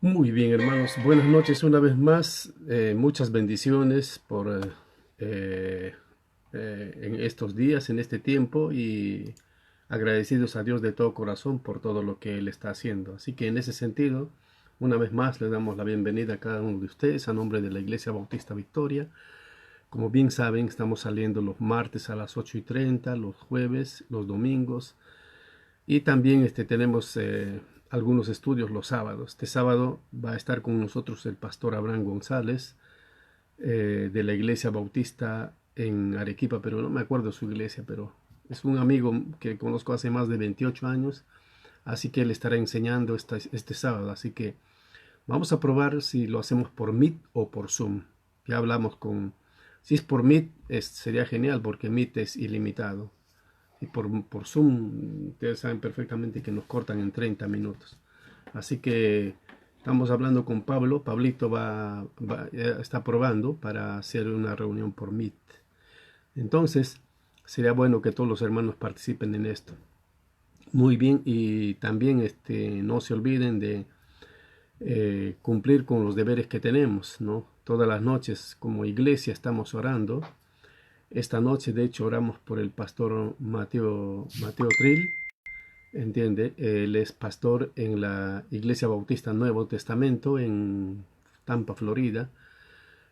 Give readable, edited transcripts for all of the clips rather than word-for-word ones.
Muy bien, hermanos. Buenas noches una vez más. Muchas bendiciones por en estos días, en este tiempo, y agradecidos a Dios de todo corazón por todo lo que Él está haciendo. Así que en ese sentido, una vez más les damos la bienvenida a cada uno de ustedes a nombre de la Iglesia Bautista Victoria. Como bien saben, estamos saliendo los martes a las 8:30, los jueves, los domingos, y también tenemos algunos estudios los sábados. Este sábado va a estar con nosotros el pastor Abraham González de la Iglesia Bautista en Arequipa, pero no me acuerdo su iglesia, pero es un amigo que conozco hace más de 28 años, así que él estará enseñando este sábado. Así que vamos a probar si lo hacemos por Meet o por Zoom. Ya hablamos si es por Meet, sería genial porque Meet es ilimitado. Y por Zoom, ustedes saben perfectamente que nos cortan en 30 minutos. Así que estamos hablando con Pablo. Pablito está probando para hacer una reunión por Meet. Entonces, sería bueno que todos los hermanos participen en esto. Muy bien, y también no se olviden de cumplir con los deberes que tenemos, ¿no? Todas las noches como iglesia estamos orando. Esta noche, de hecho, oramos por el pastor Mateo Trill, ¿entiende? Él es pastor en la Iglesia Bautista Nuevo Testamento en Tampa, Florida.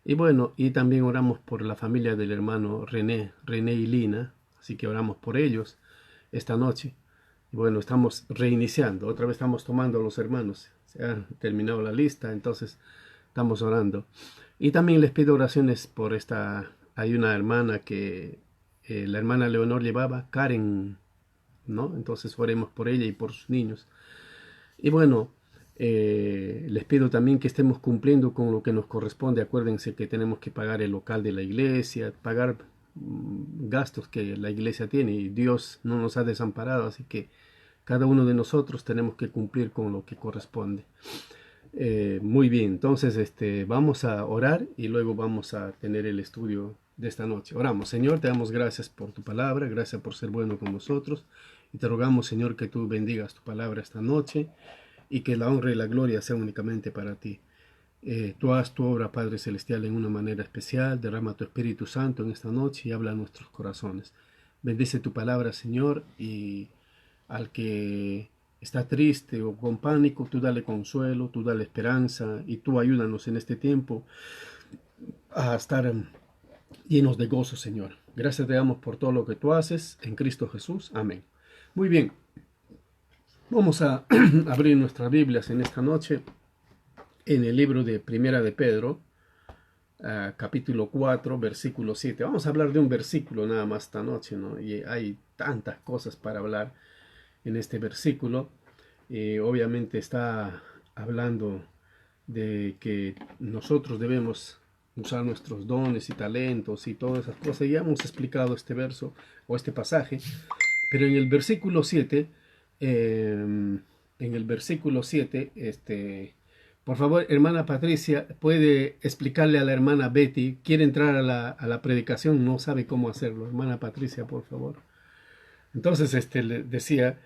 Y bueno, y también oramos por la familia del hermano René y Lina, así que oramos por ellos esta noche. Y bueno, estamos reiniciando, otra vez estamos tomando a los hermanos, se ha terminado la lista, entonces estamos orando. Y también les pido oraciones por hay una hermana que la hermana Leonor llevaba, Karen, ¿no? Entonces oremos por ella y por sus niños. Y bueno, les pido también que estemos cumpliendo con lo que nos corresponde. Acuérdense que tenemos que pagar el local de la iglesia, pagar gastos que la iglesia tiene, y Dios no nos ha desamparado, así que cada uno de nosotros tenemos que cumplir con lo que corresponde. Muy bien, entonces vamos a orar y luego vamos a tener el estudio de esta noche. Oramos. Señor, te damos gracias por tu palabra, gracias por ser bueno con nosotros, y te rogamos, Señor, que tú bendigas tu palabra esta noche y que la honra y la gloria sea únicamente para ti. Tú haz tu obra, Padre Celestial, en una manera especial. Derrama tu Espíritu Santo en esta noche y habla a nuestros corazones. Bendice tu palabra, Señor, y al que está triste o con pánico, tú dale consuelo, tú dale esperanza, y tú ayúdanos en este tiempo a estar llenos de gozo, Señor. Gracias te damos por todo lo que tú haces en Cristo Jesús. Amén. Muy bien. Vamos a abrir nuestras Biblias en esta noche en el libro de Primera de Pedro, capítulo 4, versículo 7. Vamos a hablar de un versículo nada más esta noche, ¿no? Y hay tantas cosas para hablar en este versículo. Obviamente está hablando de que nosotros debemos usar nuestros dones y talentos y todas esas cosas. Ya hemos explicado este verso o este pasaje, pero en el versículo 7, Por favor, hermana Patricia, ¿puede explicarle a la hermana Betty? Quiere entrar a la predicación, no sabe cómo hacerlo. Hermana Patricia, por favor. Entonces, le decía,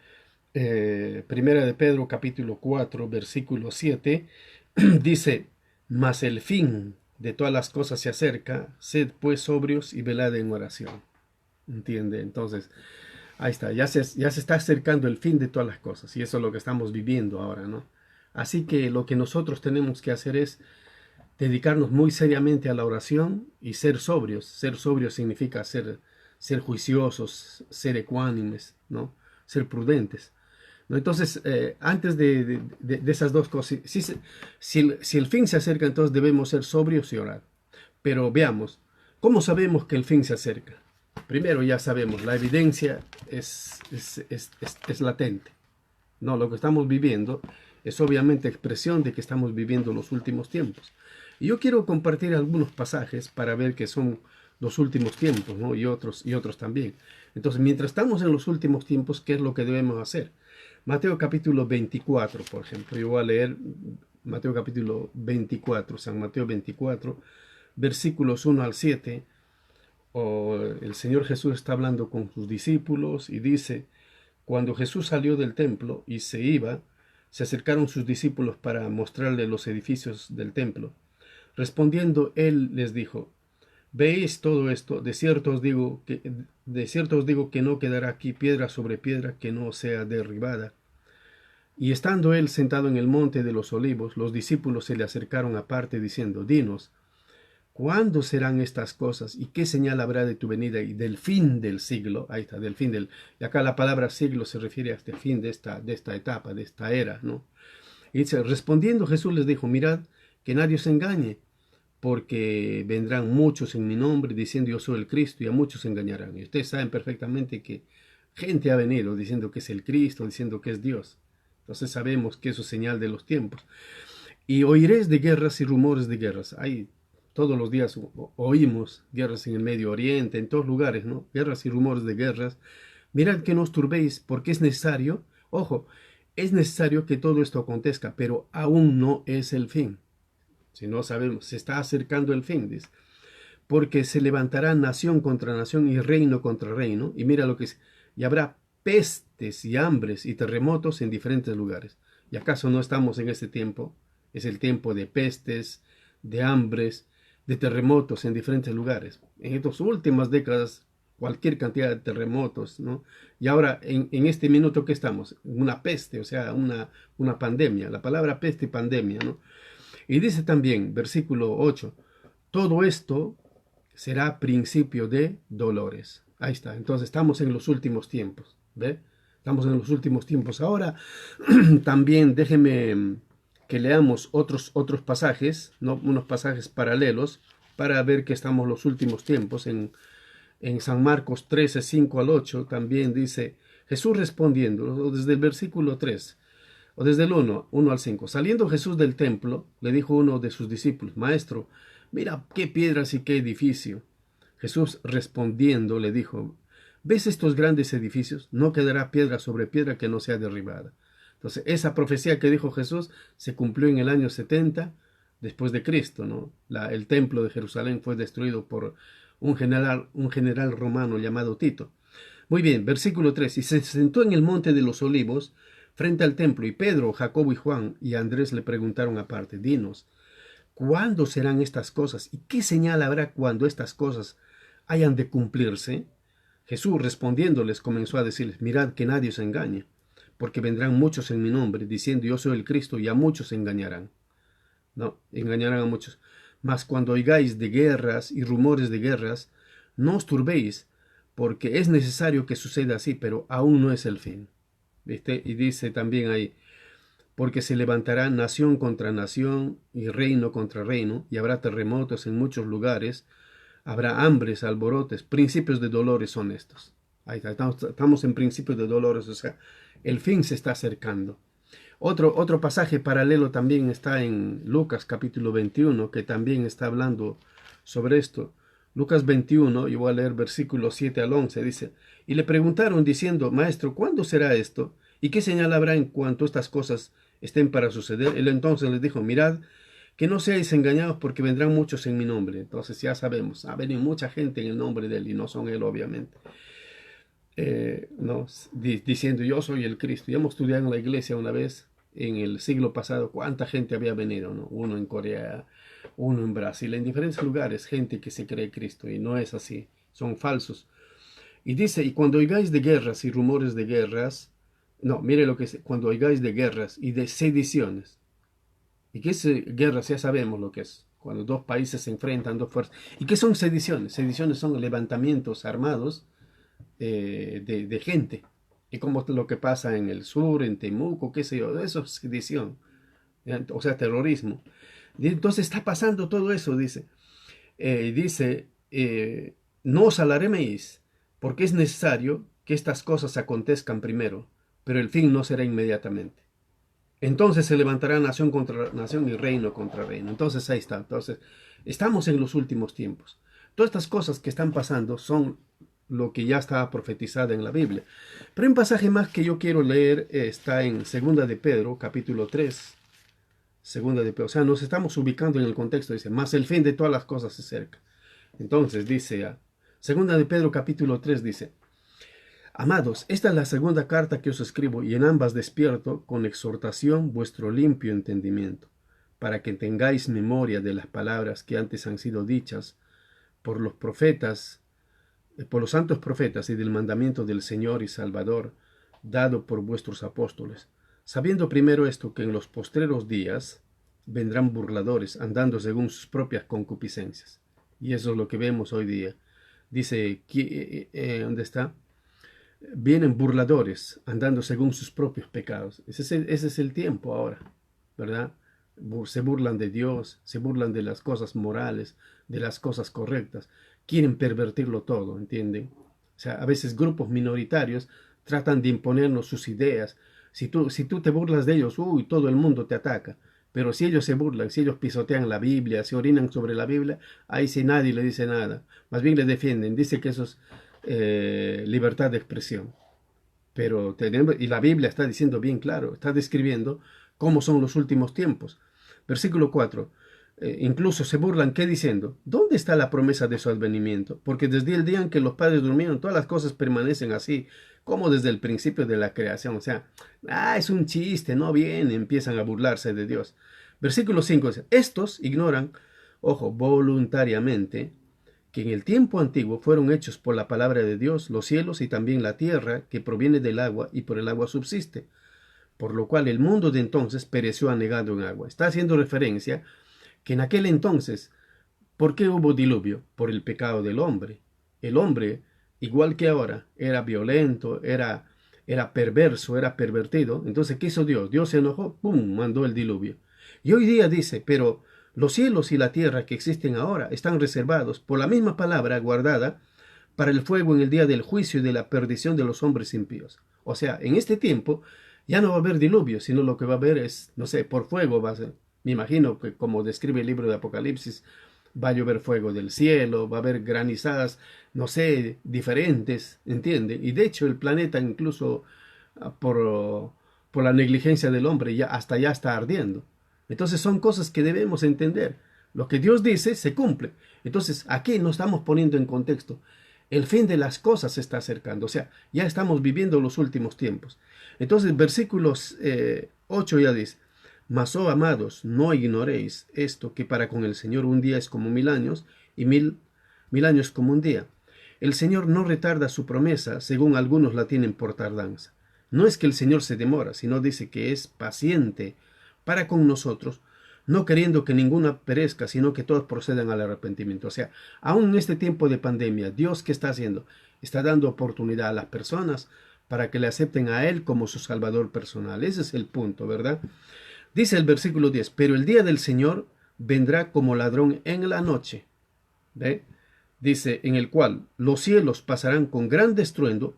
Primera de Pedro, capítulo 4, versículo 7, dice, mas el fin de todas las cosas se acerca, sed pues sobrios y velad en oración. ¿Entiende? Entonces, ahí está, ya se está acercando el fin de todas las cosas y eso es lo que estamos viviendo ahora, ¿no? Así que lo que nosotros tenemos que hacer es dedicarnos muy seriamente a la oración y ser sobrios. Ser sobrios significa ser juiciosos, ser ecuánimes, ¿no? Ser prudentes, ¿no? Entonces, antes de esas dos cosas, si el fin se acerca, entonces debemos ser sobrios y orar. Pero veamos, ¿cómo sabemos que el fin se acerca? Primero ya sabemos, la evidencia es latente, ¿no? Lo que estamos viviendo es obviamente expresión de que estamos viviendo los últimos tiempos. Y yo quiero compartir algunos pasajes para ver que son los últimos tiempos, ¿no? Y otros también. Entonces, mientras estamos en los últimos tiempos, ¿qué es lo que debemos hacer? Mateo capítulo 24, por ejemplo. Yo voy a leer Mateo capítulo 24, San Mateo 24, versículos 1 al 7. El Señor Jesús está hablando con sus discípulos y dice, cuando Jesús salió del templo y se iba, se acercaron sus discípulos para mostrarle los edificios del templo. Respondiendo él les dijo, ¿veis todo esto? De cierto os digo que no quedará aquí piedra sobre piedra que no sea derribada. Y estando él sentado en el monte de los olivos, los discípulos se le acercaron aparte diciendo, dinos, ¿cuándo serán estas cosas? ¿Y qué señal habrá de tu venida y del fin del siglo? Ahí está, del fin del... Y acá la palabra siglo se refiere a este fin de esta etapa, de esta era, ¿no? Y dice, respondiendo Jesús les dijo, mirad, que nadie os engañe, porque vendrán muchos en mi nombre diciendo yo soy el Cristo y a muchos engañarán. Y ustedes saben perfectamente que gente ha venido diciendo que es el Cristo, diciendo que es Dios. Entonces sabemos que eso es señal de los tiempos. Y oiréis de guerras y rumores de guerras. Hay todos los días oímos guerras en el Medio Oriente, en todos lugares, ¿no? Guerras y rumores de guerras. Mirad que no os turbéis, porque es necesario, ojo, es necesario que todo esto acontezca, pero aún no es el fin. Si no sabemos, se está acercando el fin, dice. Porque se levantará nación contra nación y reino contra reino. Y mira lo que es. Y habrá pestes y hambres y terremotos en diferentes lugares. ¿Y acaso no estamos en este tiempo? Es el tiempo de pestes, de hambres, de terremotos en diferentes lugares. En estas últimas décadas, cualquier cantidad de terremotos, ¿no? Y ahora, en este minuto que estamos, una peste, o sea, una pandemia. La palabra peste y pandemia, ¿no? Y dice también, versículo 8, todo esto será principio de dolores. Ahí está, entonces estamos en los últimos tiempos, ¿ve? Estamos en los últimos tiempos. Ahora, también déjeme que leamos otros pasajes, ¿no? Unos pasajes paralelos, para ver que estamos en los últimos tiempos. En San Marcos 13, 5 al 8, también dice, Jesús respondiendo, desde el versículo 3, o desde el 1 al 5. Saliendo Jesús del templo, le dijo uno de sus discípulos, Maestro, mira qué piedras y qué edificio. Jesús respondiendo le dijo, ¿ves estos grandes edificios? No quedará piedra sobre piedra que no sea derribada. Entonces, esa profecía que dijo Jesús se cumplió en el año 70 después de Cristo, ¿no? El templo de Jerusalén fue destruido por un general romano llamado Tito. Muy bien, versículo 3. Y se sentó en el monte de los olivos, frente al templo, y Pedro, Jacobo y Juan y Andrés le preguntaron aparte, dinos, ¿cuándo serán estas cosas? ¿Y qué señal habrá cuando estas cosas hayan de cumplirse? Jesús respondiéndoles comenzó a decirles, mirad que nadie os engañe, porque vendrán muchos en mi nombre, diciendo yo soy el Cristo, y a muchos engañarán. No, engañarán a muchos. Mas cuando oigáis de guerras y rumores de guerras, no os turbéis, porque es necesario que suceda así, pero aún no es el fin. ¿Viste? Y dice también ahí, porque se levantará nación contra nación y reino contra reino, y habrá terremotos en muchos lugares, habrá hambres, alborotes, principios de dolores son estos. Ahí está, estamos en principios de dolores, o sea, el fin se está acercando. Otro pasaje paralelo también está en Lucas capítulo 21, que también está hablando sobre esto. Lucas 21, y voy a leer versículos 7 al 11, dice, y le preguntaron diciendo, Maestro, ¿cuándo será esto? ¿Y qué señal habrá en cuanto estas cosas estén para suceder. Él entonces les dijo, mirad, que no seáis engañados porque vendrán muchos en mi nombre. Entonces ya sabemos, ha venido mucha gente en el nombre de él y no son él, obviamente. No, diciendo yo soy el Cristo. Ya hemos estudiado en la iglesia una vez, en el siglo pasado, cuánta gente había venido, ¿no? Uno en Corea, uno en Brasil, en diferentes lugares, gente que se cree Cristo y no es así, son falsos. Y dice, y cuando oigáis de guerras y rumores de guerras, no, mire lo que es, cuando oigáis de guerras y de sediciones. ¿Y qué es guerras? Ya sabemos lo que es. Cuando dos países se enfrentan, dos fuerzas. ¿Y qué son sediciones? Sediciones son levantamientos armados de gente. Y como lo que pasa en el sur, en Temuco, qué sé yo, eso es sedición. O sea, terrorismo. Y entonces está pasando todo eso, dice. No os alarméis, porque es necesario que estas cosas acontezcan primero, pero el fin no será inmediatamente. Entonces se levantará nación contra nación y reino contra reino. Entonces ahí está. Entonces estamos en los últimos tiempos. Todas estas cosas que están pasando son lo que ya estaba profetizado en la Biblia. Pero un pasaje más que yo quiero leer está en Segunda de Pedro, capítulo 3. Segunda de Pedro. O sea, nos estamos ubicando en el contexto. Dice, más el fin de todas las cosas se acerca. Entonces dice, Segunda de Pedro, capítulo 3 dice, amados, esta es la segunda carta que os escribo y en ambas despierto con exhortación vuestro limpio entendimiento, para que tengáis memoria de las palabras que antes han sido dichas por los profetas, por los santos profetas y del mandamiento del Señor y Salvador, dado por vuestros apóstoles, sabiendo primero esto, que en los postreros días vendrán burladores, andando según sus propias concupiscencias. Y eso es lo que vemos hoy día. Dice, ¿dónde está? Vienen burladores, andando según sus propios pecados. Ese es el tiempo ahora, ¿verdad? Se burlan de Dios, se burlan de las cosas morales, de las cosas correctas. Quieren pervertirlo todo, ¿entienden? O sea, a veces grupos minoritarios tratan de imponernos sus ideas. Si tú te burlas de ellos, uy, todo el mundo te ataca. Pero si ellos se burlan, si ellos pisotean la Biblia, se orinan sobre la Biblia, ahí sí nadie le dice nada. Más bien le defienden. Dice que eso es libertad de expresión. Pero tenemos, y la Biblia está diciendo bien claro, está describiendo cómo son los últimos tiempos. Versículo 4. Incluso se burlan, ¿qué diciendo? ¿Dónde está la promesa de su advenimiento? Porque desde el día en que los padres durmieron, todas las cosas permanecen así, como desde el principio de la creación. O sea, es un chiste, no viene, empiezan a burlarse de Dios. Versículo 5 dice, estos ignoran, ojo, voluntariamente, que en el tiempo antiguo fueron hechos por la palabra de Dios los cielos y también la tierra, que proviene del agua y por el agua subsiste, por lo cual el mundo de entonces pereció anegado en agua. Está haciendo referencia que en aquel entonces, ¿por qué hubo diluvio? Por el pecado del hombre. El hombre, igual que ahora, era violento, era perverso, era pervertido. Entonces, ¿qué hizo Dios? Dios se enojó, ¡pum!, mandó el diluvio. Y hoy día dice, pero los cielos y la tierra que existen ahora están reservados por la misma palabra guardada para el fuego en el día del juicio y de la perdición de los hombres impíos. O sea, en este tiempo ya no va a haber diluvio, sino lo que va a haber es, no sé, por fuego va a ser. Me imagino que como describe el libro de Apocalipsis, va a llover fuego del cielo, va a haber granizadas, no sé, diferentes, ¿entiende? Y de hecho el planeta incluso por la negligencia del hombre ya hasta ya está ardiendo. Entonces son cosas que debemos entender. Lo que Dios dice se cumple. Entonces aquí nos estamos poniendo en contexto. El fin de las cosas se está acercando. O sea, ya estamos viviendo los últimos tiempos. Entonces versículos 8 ya dice, mas, oh amados, no ignoréis esto, que para con el Señor un día es como 1000 años y mil años como un día. El Señor no retarda su promesa, según algunos la tienen por tardanza. No es que el Señor se demora, sino dice que es paciente para con nosotros, no queriendo que ninguna perezca, sino que todos procedan al arrepentimiento. O sea, aún en este tiempo de pandemia, Dios, ¿qué está haciendo? Está dando oportunidad a las personas para que le acepten a Él como su Salvador personal. Ese es el punto, ¿verdad? Dice el versículo 10, pero el día del Señor vendrá como ladrón en la noche. ¿Ve? Dice, en el cual los cielos pasarán con gran estruendo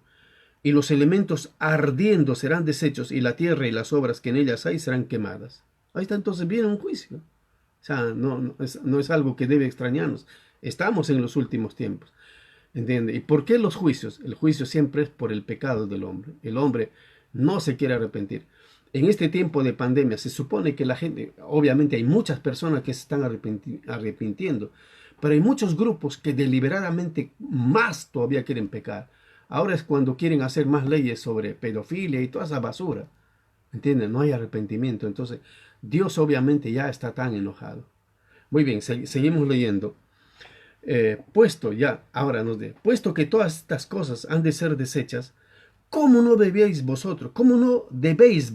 y los elementos ardiendo serán deshechos y la tierra y las obras que en ellas hay serán quemadas. Ahí está, entonces viene un juicio. O sea, no es algo que debe extrañarnos. Estamos en los últimos tiempos. ¿Entiende? ¿Y por qué los juicios? El juicio siempre es por el pecado del hombre. El hombre no se quiere arrepentir. en este tiempo de pandemia se supone que la gente, obviamente hay muchas personas que se están arrepintiendo, pero hay muchos grupos que deliberadamente más todavía quieren pecar. Ahora es cuando quieren hacer más leyes sobre pedofilia y toda esa basura. ¿Entienden? No hay arrepentimiento. Entonces, Dios obviamente ya está tan enojado. Muy bien, seguimos leyendo. Puesto que todas estas cosas han de ser desechas, ¿cómo no debéis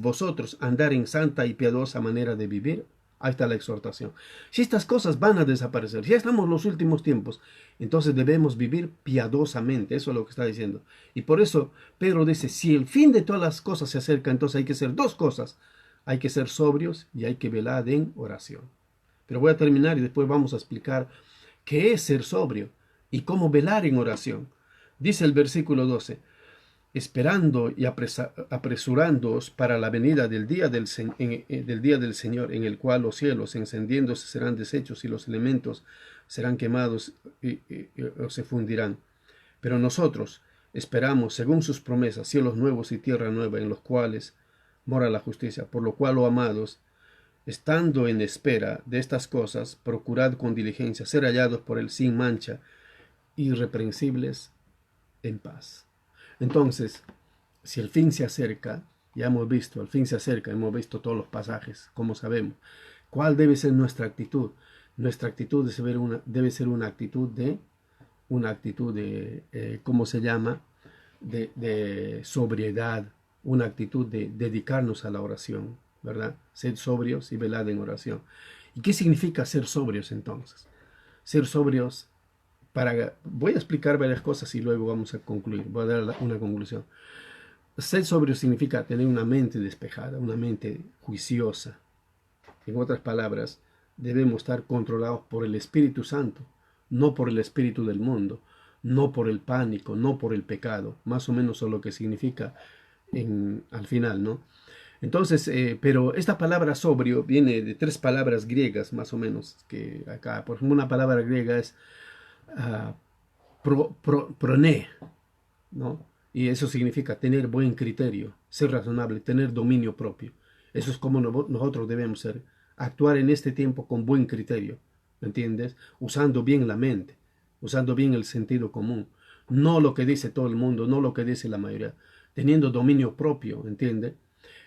vosotros andar en santa y piadosa manera de vivir? Ahí está la exhortación. Si estas cosas van a desaparecer, si ya estamos en los últimos tiempos, entonces debemos vivir piadosamente. Eso es lo que está diciendo. Y por eso Pedro dice, si el fin de todas las cosas se acerca, entonces hay que hacer dos cosas. Hay que ser sobrios y hay que velar en oración. Pero voy a terminar y después vamos a explicar qué es ser sobrio y cómo velar en oración. Dice el versículo 12, esperando y apresurándoos para la venida del día del Señor, en el cual los cielos encendiéndose serán deshechos y los elementos serán quemados o se fundirán. Pero nosotros esperamos, según sus promesas, cielos nuevos y tierra nueva, en los cuales mora la justicia. Por lo cual, oh amados, estando en espera de estas cosas, procurad con diligencia ser hallados por él sin mancha, irreprensibles en paz. Entonces, si el fin se acerca, ya hemos visto, el fin se acerca, hemos visto todos los pasajes, como sabemos. ¿Cuál debe ser nuestra actitud? Nuestra actitud debe ser una actitud de ¿cómo se llama? De sobriedad, una actitud de dedicarnos a la oración, ¿verdad? Ser sobrios y velad en oración. ¿Y qué significa ser sobrios entonces? Ser sobrios voy a explicar varias cosas y luego vamos a concluir, voy a dar una conclusión. Ser sobrio significa tener una mente despejada, una mente juiciosa. En otras palabras, debemos estar controlados por el Espíritu Santo, no por el espíritu del mundo, no por el pánico, no por el pecado. Más o menos es lo que significa al final, ¿no? Entonces, pero esta palabra sobrio viene de tres palabras griegas, más o menos, que acá, por ejemplo, una palabra griega es proné, ¿no? Y eso significa tener buen criterio, ser razonable, tener dominio propio. Eso es como nosotros debemos ser, actuar en este tiempo con buen criterio, ¿me entiendes? Usando bien la mente, usando bien el sentido común, no lo que dice todo el mundo, no lo que dice la mayoría, teniendo dominio propio, ¿entiendes?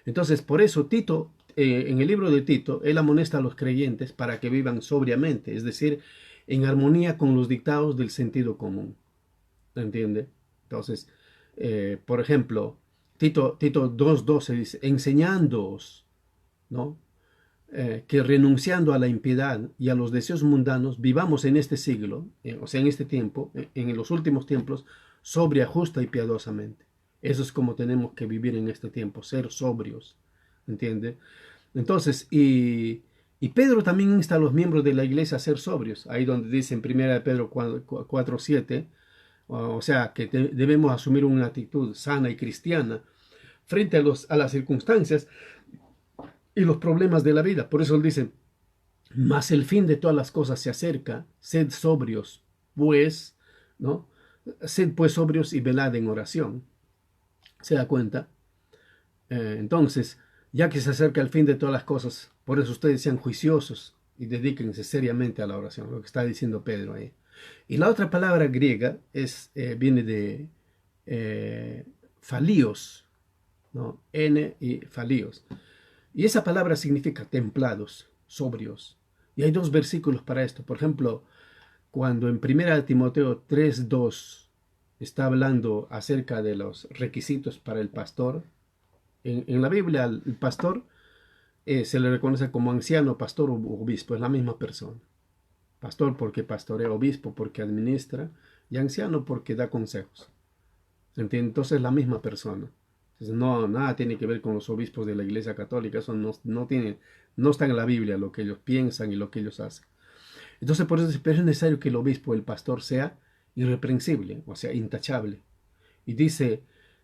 Entonces, por eso Tito, en el libro de Tito, él amonesta a los creyentes para que vivan sobriamente, es decir, en armonía con los dictados del sentido común. ¿Entiende? Entonces, por ejemplo, Tito 2:12 dice, enseñándoos, ¿no? Que renunciando a la impiedad y a los deseos mundanos, vivamos en este siglo, o sea, en este tiempo, en los últimos tiempos, sobria, justa y piadosamente. Eso es como tenemos que vivir en este tiempo, ser sobrios, ¿entiende? Entonces, y Pedro también insta a los miembros de la iglesia a ser sobrios, ahí donde dice en 1 Pedro 4:7, o sea, que debemos asumir una actitud sana y cristiana frente a las circunstancias y los problemas de la vida. Por eso él dice, mas el fin de todas las cosas se acerca, sed sobrios, pues, ¿no? Sed pues sobrios y velad en oración. ¿Se da cuenta? Entonces, ya que se acerca el fin de todas las cosas, por eso ustedes sean juiciosos y dedíquense seriamente a la oración, lo que está diciendo Pedro ahí. Y la otra palabra griega viene de falíos, ¿no? N y falíos. Y esa palabra significa templados, sobrios. Y hay dos versículos para esto. Por ejemplo, cuando en 1 Timoteo 3:2 está hablando acerca de los requisitos para el pastor, en la Biblia el pastor se le reconoce como anciano, pastor o obispo, es la misma persona. Pastor porque pastorea, obispo porque administra y anciano porque da consejos. ¿Entiendes? Entonces es la misma persona. Entonces, no, nada tiene que ver con los obispos de la Iglesia Católica, eso no está en la Biblia lo que ellos piensan y lo que ellos hacen. Entonces por eso es necesario que el obispo, el pastor, sea irreprensible, o sea, intachable. Y dice,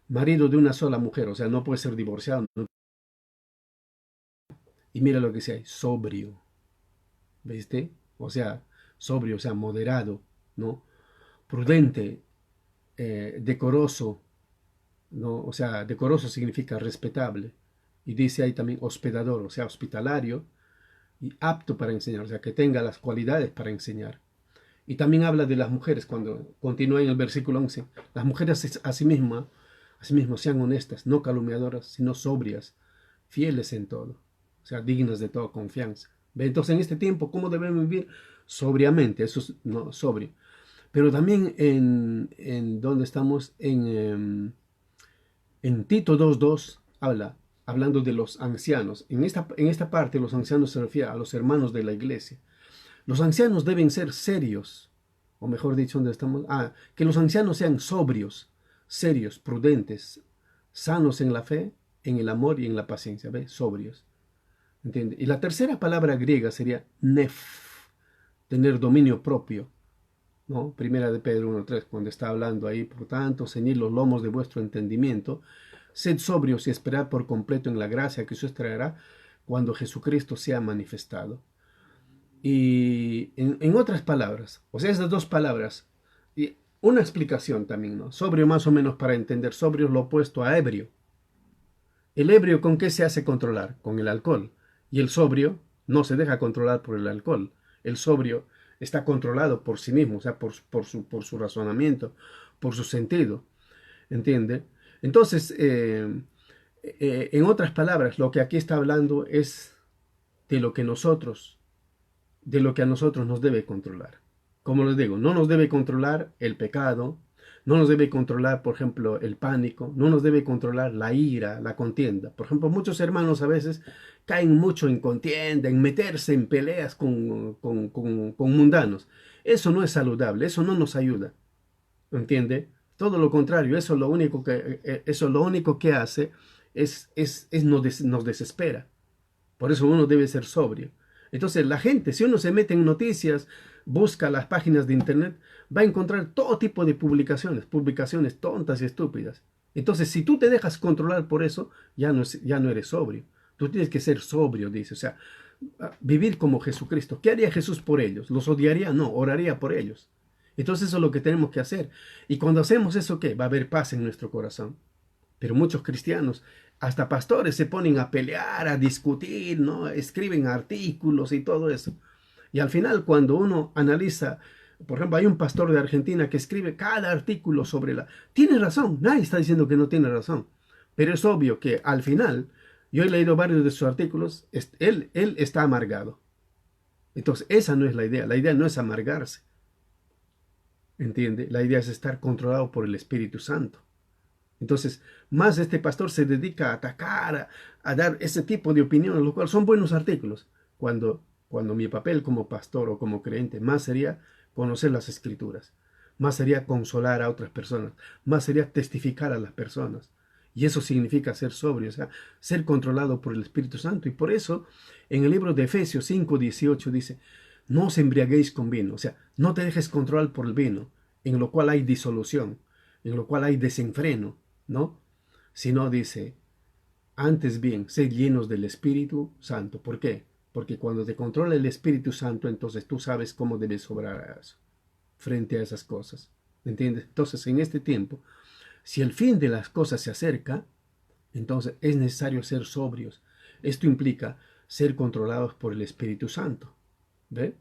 marido de una sola mujer, o sea, no puede ser divorciado. Y mira lo que dice ahí, sobrio. ¿Viste? O sea, sobrio, o sea, moderado, ¿no? Prudente, decoroso, ¿no? O sea, decoroso significa respetable, Y dice ahí también hospedador, o sea, hospitalario y apto para enseñar, o sea, que tenga las cualidades para enseñar. Y también habla de las mujeres cuando continúa en el versículo 11. Las mujeres asimismo sean honestas, no calumniadoras, sino sobrias, fieles en todo, o sea, dignas de toda confianza. ¿Ve? Entonces, en este tiempo, ¿cómo debemos vivir? Sobriamente, eso es no, sobrio. Pero también en donde estamos, en Tito 2:2, hablando de los ancianos. En esta parte, los ancianos se refiere a los hermanos de la iglesia. Los ancianos deben ser serios, o mejor dicho, ¿dónde estamos? Que los ancianos sean sobrios, serios, prudentes, sanos en la fe, en el amor y en la paciencia, ¿ve? Sobrios, ¿entiende? Y la tercera palabra griega sería nef, tener dominio propio, ¿no? Primera de Pedro 1:3, cuando está hablando ahí, por tanto, ceñid los lomos de vuestro entendimiento, sed sobrios y esperad por completo en la gracia que Dios traerá cuando Jesucristo sea manifestado. Y en otras palabras, o sea, esas dos palabras, y una explicación también, ¿no? Sobrio más o menos para entender, sobrio es lo opuesto a ebrio. El ebrio, ¿con qué se hace controlar? Con el alcohol. Y el sobrio no se deja controlar por el alcohol. El sobrio está controlado por sí mismo, o sea, por su razonamiento, por su sentido, ¿entiende? Entonces, en otras palabras, lo que aquí está hablando es de lo que nosotros de lo que a nosotros nos debe controlar. Como les digo, no nos debe controlar el pecado, no nos debe controlar, por ejemplo, el pánico, no nos debe controlar la ira, la contienda. Por ejemplo, muchos hermanos a veces caen mucho en contienda, en meterse en peleas con mundanos. Eso no es saludable, eso no nos ayuda, ¿entiende? Todo lo contrario, eso lo único que hace nos desespera. Por eso uno debe ser sobrio. Entonces la gente, si uno se mete en noticias, busca las páginas de internet, va a encontrar todo tipo de publicaciones tontas y estúpidas. Entonces, si tú te dejas controlar por eso, ya no eres sobrio. Tú tienes que ser sobrio, dice. O sea, vivir como Jesucristo. ¿Qué haría Jesús por ellos? ¿Los odiaría? No, oraría por ellos. Entonces eso es lo que tenemos que hacer. Y cuando hacemos eso, ¿qué? Va a haber paz en nuestro corazón. Pero muchos cristianos, hasta pastores, se ponen a pelear, a discutir, ¿no? Escriben artículos y todo eso. Y al final, cuando uno analiza, por ejemplo, hay un pastor de Argentina que escribe cada artículo sobre la... Tiene razón, nadie está diciendo que no tiene razón. Pero es obvio que al final, yo he leído varios de sus artículos, él está amargado. Entonces, esa no es la idea. La idea no es amargarse. ¿Entiende? La idea es estar controlado por el Espíritu Santo. Entonces, más este pastor se dedica a atacar, a dar ese tipo de opiniones, lo cual son buenos artículos. Cuando mi papel como pastor o como creyente más sería conocer las escrituras, más sería consolar a otras personas, más sería testificar a las personas. Y eso significa ser sobrio, o sea, ser controlado por el Espíritu Santo. Y por eso, en el libro de Efesios 5:18 dice, no os embriaguéis con vino, o sea, no te dejes controlar por el vino, en lo cual hay disolución, en lo cual hay desenfreno, ¿no? Sino dice, antes bien, sed llenos del Espíritu Santo. ¿Por qué? Porque cuando te controla el Espíritu Santo, entonces tú sabes cómo debes obrar frente a esas cosas. ¿Me entiendes? Entonces, en este tiempo, si el fin de las cosas se acerca, entonces es necesario ser sobrios. Esto implica ser controlados por el Espíritu Santo. ¿Ve?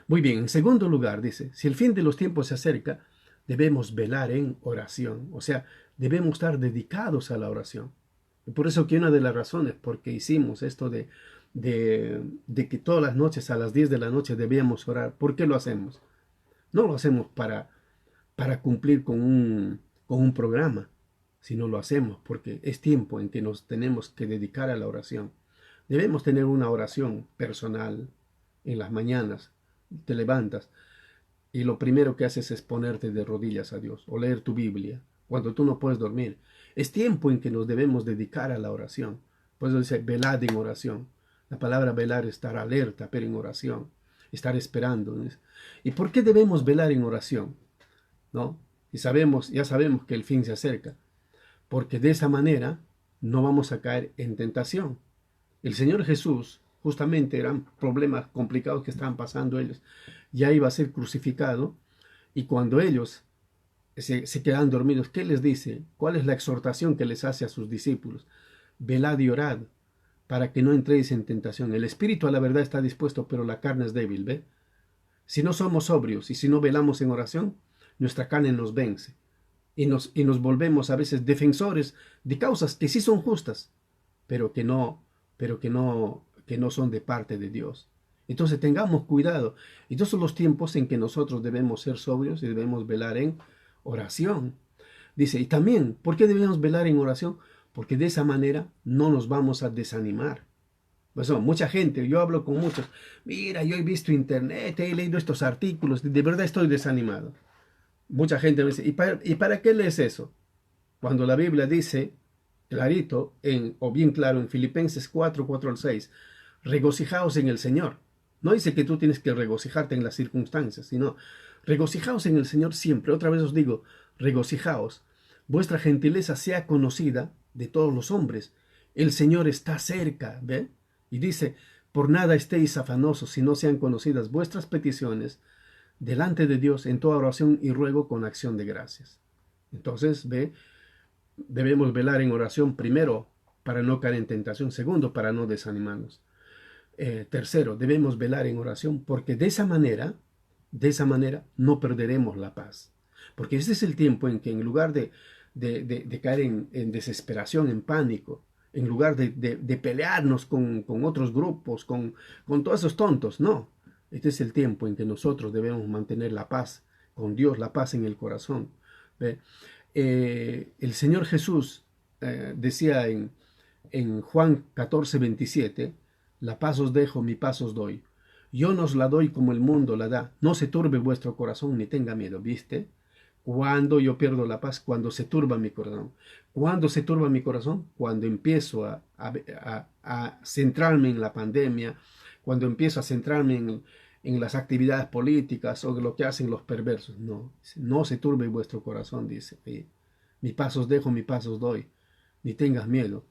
Muy bien, en segundo lugar, dice, si el fin de los tiempos se acerca, debemos velar en oración. O sea, debemos estar dedicados a la oración. Y por eso que una de las razones por qué hicimos esto de que todas las noches a las 10 de la noche debíamos orar, ¿por qué lo hacemos? No lo hacemos para cumplir con un programa, sino lo hacemos porque es tiempo en que nos tenemos que dedicar a la oración. Debemos tener una oración personal en las mañanas. Te levantas y lo primero que haces es ponerte de rodillas a Dios o leer tu Biblia cuando tú no puedes dormir. Es tiempo en que nos debemos dedicar a la oración. Por eso dice, velad en oración. La palabra velar es estar alerta, pero en oración, estar esperando. ¿Y por qué debemos velar en oración? ¿No? Y ya sabemos que el fin se acerca, porque de esa manera no vamos a caer en tentación. El Señor Jesús, justamente eran problemas complicados que estaban pasando ellos, ya iba a ser crucificado, y cuando ellos se quedan dormidos, ¿qué les dice? ¿Cuál es la exhortación que les hace a sus discípulos? Velad y orad. para que no entréis en tentación. El espíritu a la verdad está dispuesto, pero la carne es débil, ¿ve? Si no somos sobrios y si no velamos en oración, nuestra carne nos vence y nos volvemos a veces defensores de causas que sí son justas, pero que no son de parte de Dios. Entonces tengamos cuidado. Estos son los tiempos en que nosotros debemos ser sobrios y debemos velar en oración. Dice, y también, ¿por qué debemos velar en oración? Porque de esa manera no nos vamos a desanimar. Pues no, mucha gente, yo hablo con muchos, mira, yo he visto internet, he leído estos artículos, de verdad estoy desanimado. Mucha gente me dice, ¿y para qué lees eso? Cuando la Biblia dice, clarito, o bien claro, en Filipenses 4 al 6, regocijaos en el Señor. No dice que tú tienes que regocijarte en las circunstancias, sino regocijaos en el Señor siempre. Otra vez os digo, regocijaos. Vuestra gentileza sea conocida de todos los hombres. El Señor está cerca, ¿ve? Y dice, por nada estéis afanosos, si no sean conocidas vuestras peticiones delante de Dios en toda oración y ruego con acción de gracias. Entonces, ve, debemos velar en oración primero para no caer en tentación, segundo para no desanimarnos. Tercero, debemos velar en oración porque de esa manera no perderemos la paz. Porque ese es el tiempo en que en lugar de caer en desesperación, en pánico, en lugar de pelearnos con otros grupos, con todos esos tontos, no. Este es el tiempo en que nosotros debemos mantener la paz con Dios, la paz en el corazón. El Señor Jesús decía en Juan 14:27, la paz os dejo, mi paz os doy. Yo no os la doy como el mundo la da. No se turbe vuestro corazón ni tenga miedo, ¿viste? Cuando yo pierdo la paz, cuando se turba mi corazón. ¿Cuándo se turba mi corazón? Cuando empiezo a centrarme en la pandemia, cuando empiezo a centrarme en las actividades políticas o lo que hacen los perversos. No se turbe vuestro corazón, dice. Mi paz os dejo, mi paz os doy. Ni tengas miedo.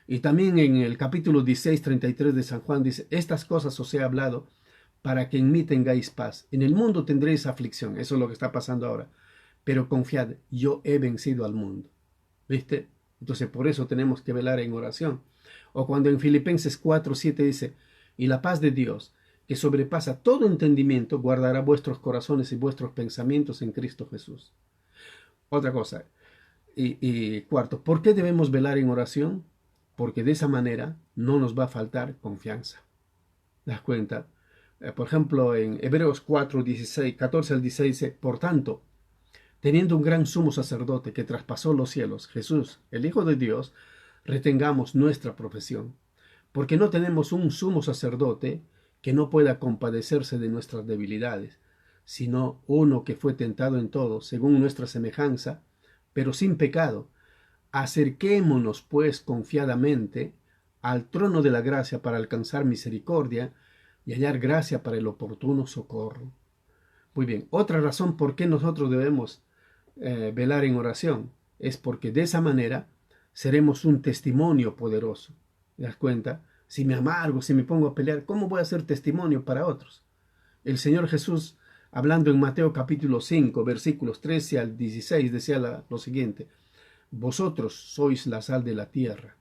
Y también en el capítulo 16:33 de San Juan dice, estas cosas os he hablado para que en mí tengáis paz. En el mundo tendréis aflicción. Eso es lo que está pasando ahora. Pero confiad, yo he vencido al mundo. ¿Viste? Entonces por eso tenemos que velar en oración. O cuando en Filipenses 4:7 dice, y la paz de Dios, que sobrepasa todo entendimiento, guardará vuestros corazones y vuestros pensamientos en Cristo Jesús. Otra cosa. Y cuarto, ¿por qué debemos velar en oración? Porque de esa manera no nos va a faltar confianza. ¿Te das cuenta? Por ejemplo, en Hebreos 14 al 16 dice, por tanto, teniendo un gran sumo sacerdote que traspasó los cielos, Jesús, el Hijo de Dios, retengamos nuestra profesión, porque no tenemos un sumo sacerdote que no pueda compadecerse de nuestras debilidades, sino uno que fue tentado en todo, según nuestra semejanza, pero sin pecado. Acerquémonos, pues, confiadamente al trono de la gracia para alcanzar misericordia y hallar gracia para el oportuno socorro. Muy bien, otra razón por qué nosotros debemos velar en oración es porque de esa manera seremos un testimonio poderoso. ¿Te das cuenta? Si me amargo, si me pongo a pelear, ¿cómo voy a ser testimonio para otros? El Señor Jesús, hablando en Mateo capítulo 5, versículos 13 al 16, decía lo siguiente, vosotros sois la sal de la tierra.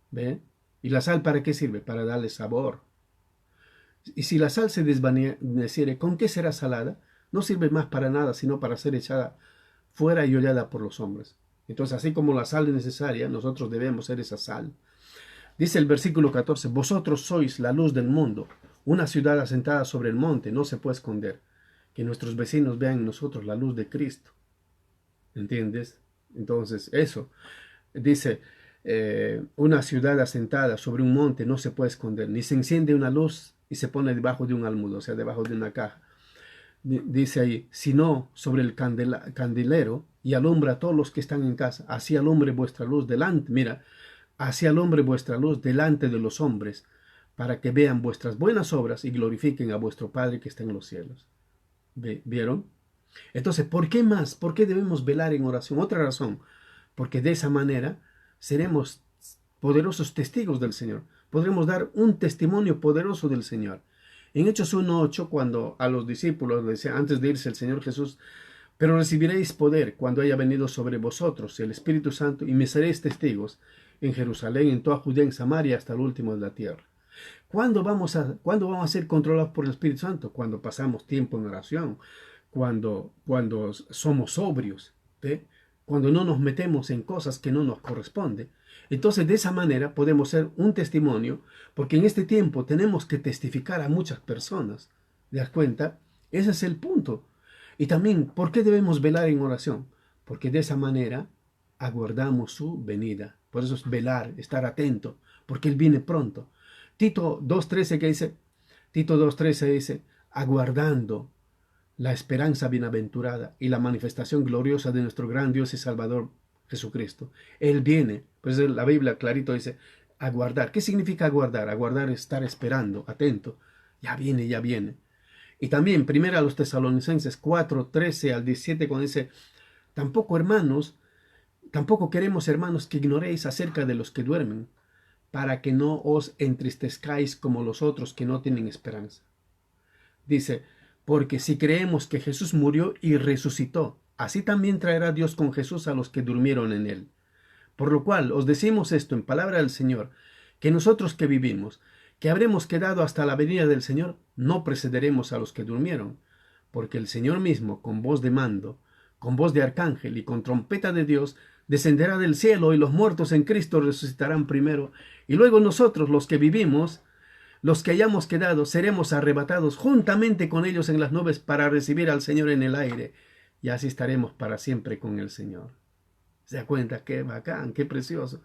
¿Ve? ¿Y la sal para qué sirve? Para darle sabor. Y si la sal se desvaneciere, ¿con qué será salada? No sirve más para nada, sino para ser echada fuera y hollada por los hombres. Entonces, así como la sal es necesaria, nosotros debemos ser esa sal. Dice el versículo 14, vosotros sois la luz del mundo. Una ciudad asentada sobre el monte no se puede esconder. Que nuestros vecinos vean en nosotros la luz de Cristo. ¿Entiendes? Entonces, eso. Dice, una ciudad asentada sobre un monte no se puede esconder. Ni se enciende una luz y se pone debajo de un almud, o sea, debajo de una caja. Dice ahí, sino sobre el candelero y alumbra a todos los que están en casa. Así alumbre vuestra luz delante. Mira, así alumbre vuestra luz delante de los hombres, para que vean vuestras buenas obras y glorifiquen a vuestro Padre que está en los cielos. ¿Vieron? Entonces, ¿por qué más? ¿Por qué debemos velar en oración? Otra razón, porque de esa manera seremos poderosos testigos del Señor. Podremos dar un testimonio poderoso del Señor. En Hechos 1:8, cuando a los discípulos, decía, antes de irse el Señor Jesús, pero recibiréis poder cuando haya venido sobre vosotros el Espíritu Santo y me seréis testigos en Jerusalén, en toda Judea, en Samaria, hasta el último de la tierra. ¿Cuándo vamos a ser controlados por el Espíritu Santo? Cuando pasamos tiempo en oración, cuando somos sobrios, ¿ve? Cuando no nos metemos en cosas que no nos corresponden. Entonces, de esa manera podemos ser un testimonio, porque en este tiempo tenemos que testificar a muchas personas. ¿Te das cuenta? Ese es el punto. Y también, ¿por qué debemos velar en oración? Porque de esa manera aguardamos su venida. Por eso es velar, estar atento, porque Él viene pronto. Tito 2.13 que dice, Tito 2.13 dice, aguardando la esperanza bienaventurada y la manifestación gloriosa de nuestro gran Dios y Salvador Jesucristo. Él viene. Pues la Biblia clarito dice, aguardar. ¿Qué significa aguardar? Aguardar es estar esperando, atento. Ya viene, ya viene. Y también, primero a los Tesalonicenses 4:13 al 17, cuando dice, tampoco queremos, hermanos, que ignoréis acerca de los que duermen, para que no os entristezcáis como los otros que no tienen esperanza. Dice, porque si creemos que Jesús murió y resucitó, así también traerá Dios con Jesús a los que durmieron en él. Por lo cual os decimos esto en palabra del Señor, que nosotros que vivimos, que habremos quedado hasta la venida del Señor, no precederemos a los que durmieron, porque el Señor mismo, con voz de mando, con voz de arcángel y con trompeta de Dios, descenderá del cielo y los muertos en Cristo resucitarán primero, y luego nosotros, los que vivimos, los que hayamos quedado, seremos arrebatados juntamente con ellos en las nubes para recibir al Señor en el aire, y así estaremos para siempre con el Señor. ¿Se da cuenta? Qué bacán, qué precioso.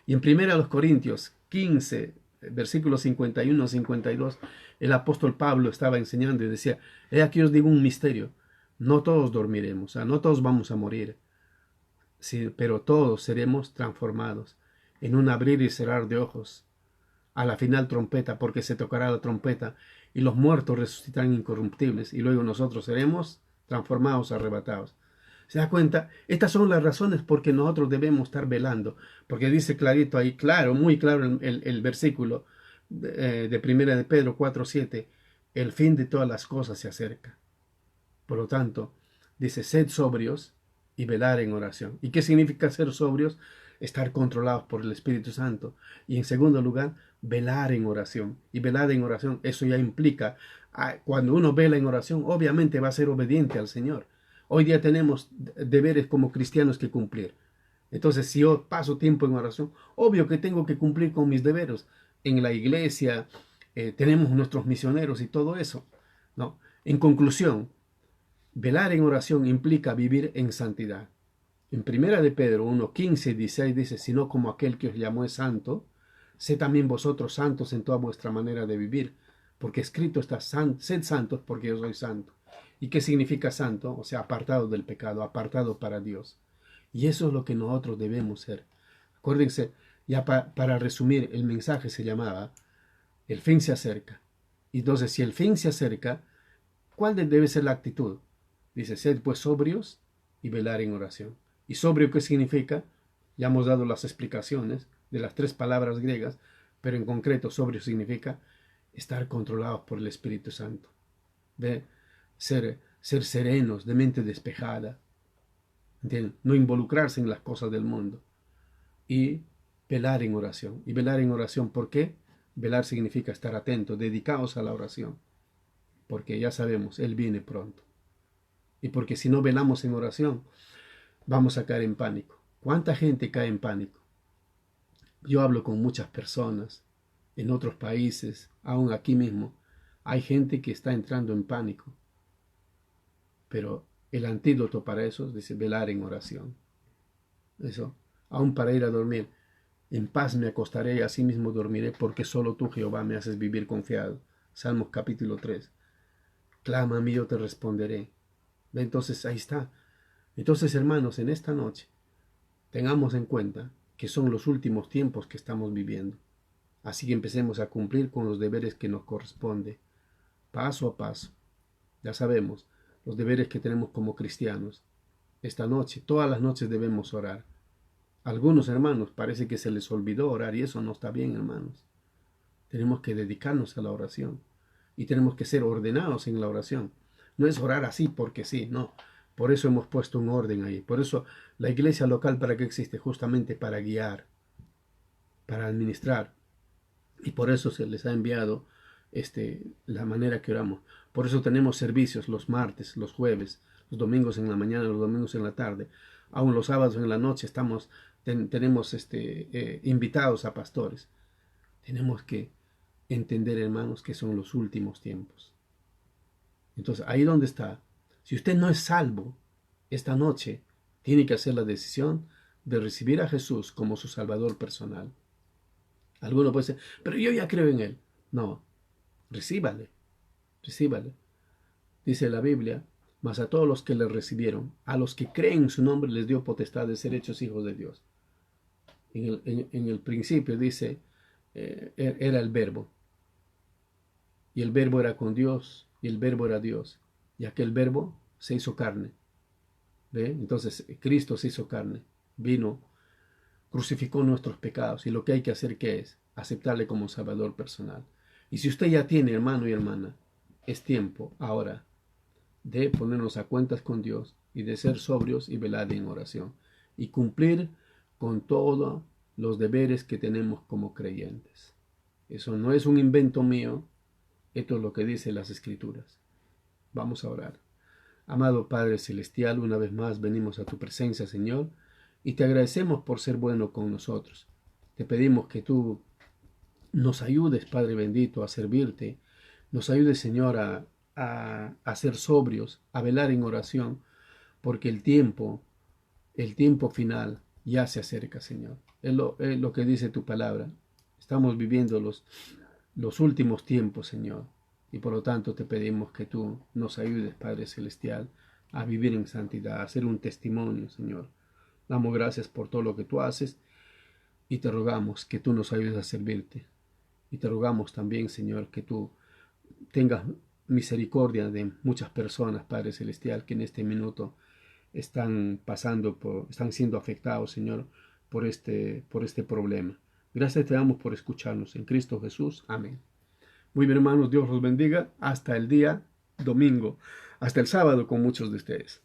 Y en 1 Corintios 15, versículos 51-52, el apóstol Pablo estaba enseñando y decía, he aquí os digo un misterio, no todos dormiremos, no todos vamos a morir, sí, pero todos seremos transformados en un abrir y cerrar de ojos, a la final trompeta, porque se tocará la trompeta, y los muertos resucitarán incorruptibles, y luego nosotros seremos transformados, arrebatados. ¿Se da cuenta? Estas son las razones por que nosotros debemos estar velando, porque dice clarito ahí, claro, muy claro el versículo de primera de Pedro 4:7, el fin de todas las cosas se acerca. Por lo tanto, dice, sed sobrios y velar en oración. ¿Y qué significa ser sobrios? Estar controlados por el Espíritu Santo. Y en segundo lugar, velar en oración. Y velar en oración, eso ya implica, cuando uno vela en oración, obviamente va a ser obediente al Señor. Hoy día tenemos deberes como cristianos que cumplir. Entonces, si yo paso tiempo en oración, obvio que tengo que cumplir con mis deberes. En la iglesia tenemos nuestros misioneros y todo eso, ¿no? En conclusión, velar en oración implica vivir en santidad. En primera de Pedro 1:15-16 dice, sino como aquel que os llamó es santo, sé también vosotros santos en toda vuestra manera de vivir, porque escrito está, sed santos porque yo soy santo. ¿Y qué significa santo? O sea, apartado del pecado, apartado para Dios. Y eso es lo que nosotros debemos ser. Acuérdense, ya para resumir, el mensaje se llamaba, el fin se acerca. Entonces, si el fin se acerca, ¿cuál debe ser la actitud? Dice, sed pues sobrios y velar en oración. ¿Y sobrio qué significa? Ya hemos dado las explicaciones de las 3 palabras griegas, pero en concreto sobrio significa estar controlados por el Espíritu Santo. De ser serenos, de mente despejada, ¿entienden? No involucrarse en las cosas del mundo. Y velar en oración. ¿Y velar en oración por qué? Velar significa estar atentos, dedicados a la oración. Porque ya sabemos, Él viene pronto. Y porque si no velamos en oración, vamos a caer en pánico. ¿Cuánta gente cae en pánico? Yo hablo con muchas personas en otros países, aún aquí mismo. Hay gente que está entrando en pánico. Pero el antídoto para eso es decir, velar en oración. Eso, aún para ir a dormir. En paz me acostaré y así mismo dormiré, porque solo tú, Jehová, me haces vivir confiado. Salmos capítulo 3. Clama a mí, yo te responderé. Entonces ahí está. Entonces, hermanos, en esta noche tengamos en cuenta que son los últimos tiempos que estamos viviendo. Así que empecemos a cumplir con los deberes que nos corresponde, paso a paso. Ya sabemos los deberes que tenemos como cristianos. Esta noche, todas las noches debemos orar. Algunos hermanos parece que se les olvidó orar y eso no está bien, hermanos. Tenemos que dedicarnos a la oración y tenemos que ser ordenados en la oración. No es orar así porque sí, no. Por eso hemos puesto un orden ahí. Por eso la iglesia local, ¿para qué existe? Justamente para guiar. para administrar. Y por eso se les ha enviado la manera que oramos. Por eso tenemos servicios los martes, los jueves, los domingos en la mañana, los domingos en la tarde. Aún los sábados en la noche tenemos invitados a pastores. Tenemos que entender, hermanos, que son los últimos tiempos. Entonces, ahí donde está. Si usted no es salvo esta noche, tiene que hacer la decisión de recibir a Jesús como su Salvador personal. Alguno puede decir, pero yo ya creo en Él. No, recíbale. Dice la Biblia, mas a todos los que le recibieron, a los que creen en su nombre, les dio potestad de ser hechos hijos de Dios. En el principio dice, era el verbo. Y el verbo era con Dios, y el verbo era Dios. Y aquel verbo se hizo carne. ¿Ve? Entonces Cristo se hizo carne, vino, crucificó nuestros pecados. Y lo que hay que hacer, ¿qué es? Aceptarle como Salvador personal. Y si usted ya tiene, hermano y hermana, es tiempo ahora de ponernos a cuentas con Dios y de ser sobrios y velar en oración y cumplir con todos los deberes que tenemos como creyentes. Eso no es un invento mío, esto es lo que dicen las Escrituras. Vamos a orar. Amado Padre Celestial, una vez más venimos a tu presencia, Señor, y te agradecemos por ser bueno con nosotros. Te pedimos que tú nos ayudes, Padre bendito, a servirte. Nos ayudes, Señor, a ser sobrios, a velar en oración, porque el tiempo final ya se acerca, Señor. Es lo que dice tu palabra. Estamos viviendo los últimos tiempos, Señor. Y por lo tanto te pedimos que tú nos ayudes, Padre Celestial, a vivir en santidad, a ser un testimonio, Señor. Damos gracias por todo lo que tú haces y te rogamos que tú nos ayudes a servirte. Y te rogamos también, Señor, que tú tengas misericordia de muchas personas, Padre Celestial, que en este minuto están siendo afectados, Señor, por este problema. Gracias te damos por escucharnos en Cristo Jesús. Amén. Muy bien, hermanos, Dios los bendiga. Hasta el día domingo, hasta el sábado con muchos de ustedes.